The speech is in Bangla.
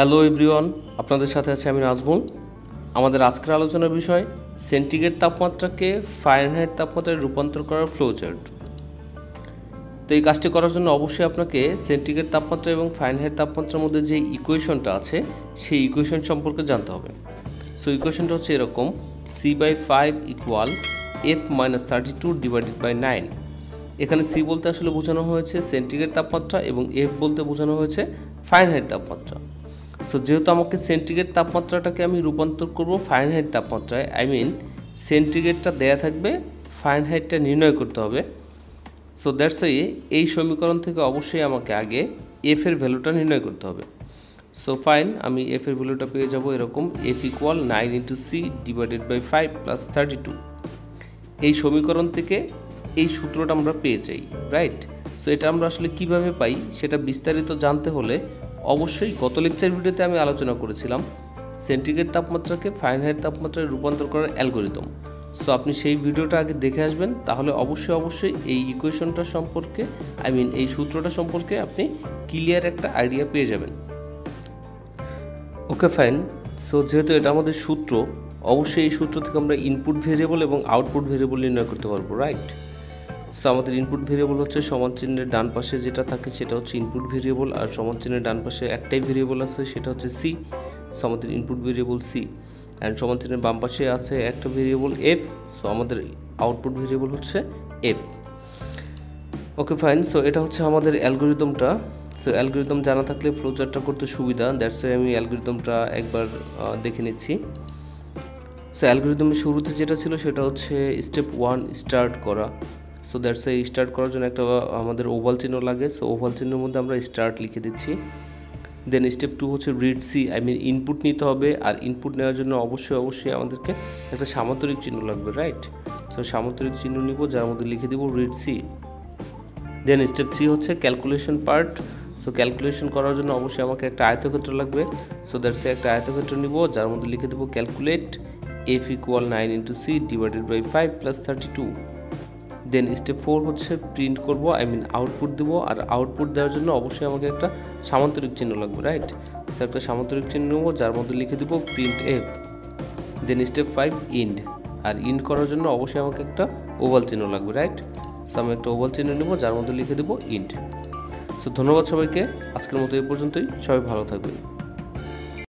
হ্যালো এভরিওয়ান, আপনাদের সাথে আছে আমি নাজমুল। আমাদের আজকের আলোচনার বিষয় সেন্টিগ্রেড তাপমাত্রাকে ফারেনহাইট তাপমাত্রায় রূপান্তর করার ফ্লোচার্ট। তো এই কাজটি করার জন্য অবশ্যই আপনাকে সেন্টিগ্রেড তাপমাত্রা এবং ফারেনহাইট তাপমাত্রার মধ্যে যে ইকুয়েশনটা আছে সেই ইকুয়েশন সম্পর্কে জানতে হবে। সো ইকুয়েশনটা হচ্ছে এরকম, C/5 equal F-32 divided by 9। এখানে সি বলতে আসলে বোঝানো হয়েছে সেন্টিগ্রেড তাপমাত্রা এবং এফ বলতে বোঝানো হয়েছে ফারেনহাইট তাপমাত্রা। সো যেহেতু আমাকে সেন্টিগ্রেড তাপমাত্রাটাকে আমি রূপান্তর করব ফারেনহাইট তাপমাত্রায়, সেন্টিগ্রেডটা দেয়া থাকবে, ফারেনহাইটটা নির্ণয় করতে হবে। সো দ্যাটস এই সমীকরণ থেকে অবশ্যই আমাকে আগে এফ এর ভ্যালুটা নির্ণয় করতে হবে। সো ফাইন, আমি এফ এর ভ্যালুটা পেয়ে যাব এরকম, F equal 9 × C divided by 5 + 32। এই সমীকরণ থেকে এই সূত্রটা আমরা পেয়ে যাই, রাইট? সো এটা আমরা আসলে কিভাবে পাই সেটা বিস্তারিত জানতে হলে অবশ্যই গত লেকচার ভিডিওতে আমি আলোচনা করেছিলাম সেন্টিগ্রেড তাপমাত্রাকে ফারেনহাইট তাপমাত্রায় রূপান্তর করার অ্যালগরিদম। সো আপনি সেই ভিডিওটা আগে দেখে আসবেন, তাহলে অবশ্যই এই ইকুয়েশনটা সম্পর্কে এই সূত্রটা সম্পর্কে আপনি ক্লিয়ার একটা আইডিয়া পেয়ে যাবেন। Okay fine. সো যেহেতু এটা আমাদের সূত্র, অবশ্যই এই সূত্র থেকে আমরা ইনপুট ভেরিয়েবল এবং আউটপুট ভেরিয়েবল নির্ণয় করতে পারবো, রাইট? সো আমাদের ইনপুট ভেরিয়েবল হচ্ছে সমান চিহ্নের ডান পাশে যেটা থাকে সেটা হচ্ছে ইনপুট ভেরিয়েবল, আর সমান চিহ্নের ডান পাশে একটাই ভেরিয়েবল আছে সেটা হচ্ছে সি। সো আমাদের ইনপুট ভেরিয়েবল সি, অ্যান্ড সমান চিহ্নের বাম পাশে আছে একটা ভেরিয়েবল এফ। সো আমাদের আউটপুট ভেরিয়েবল হচ্ছে এফ। Okay fine. সো এটা হচ্ছে আমাদের অ্যালগরিদমটা। সো অ্যালগরিদম জানা থাকলে ফ্লোচার্টটা করতে সুবিধা, দ্যাটস ওয়াই আমি অ্যালগরিদমটা একবার দেখে নিচ্ছি। সো অ্যালগরিদমের শুরুতে যেটা ছিল সেটা হচ্ছে স্টেপ 1 স্টার্ট করা। সো দ্যাটস এই স্টার্ট করার জন্য একটা আমাদের ওভাল চিহ্ন লাগে। সো ওভাল চিহ্নের মধ্যে আমরা স্টার্ট লিখে দিচ্ছি। দেন স্টেপ 2 হচ্ছে রিড সি, ইনপুট নিতে হবে, আর ইনপুট নেওয়ার জন্য অবশ্যই আমাদেরকে একটা সামান্তরিক চিহ্ন লাগবে, রাইট? সো সামান্তরিক চিহ্ন নিব, যার মধ্যে লিখে দিব রিড সি। দেন স্টেপ 3 হচ্ছে ক্যালকুলেশন পার্ট। সো ক্যালকুলেশন করার জন্য অবশ্যই আমাকে একটা আয়তক্ষেত্র লাগবে। সো দ্যাটস একটা আয়তক্ষেত্র নিব, যার মধ্যে লিখে দেবো calculate F equal 9 × C divided by 5 + 32। Then step 4 হচ্ছে প্রিন্ট করব, আউটপুট দেবো, আর আউটপুট দেওয়ার জন্য অবশ্যই আমাকে একটা সামান্তরিক চিহ্ন লাগবে, রাইট? সো একটা সামান্তরিক চিহ্ন নেবো, যার মধ্যে লিখে দেবো print F. Then step 5 end, আর ইন্ড করার জন্য অবশ্যই আমাকে একটা ওভাল চিহ্ন লাগবে, রাইট? সো আমি একটা ওভাল চিহ্ন নেবো, যার মধ্যে লিখে দেবো ইন্ড। সো ধন্যবাদ সবাইকে, আজকের মতো এই পর্যন্তই। সবাই ভালো থাকবেন।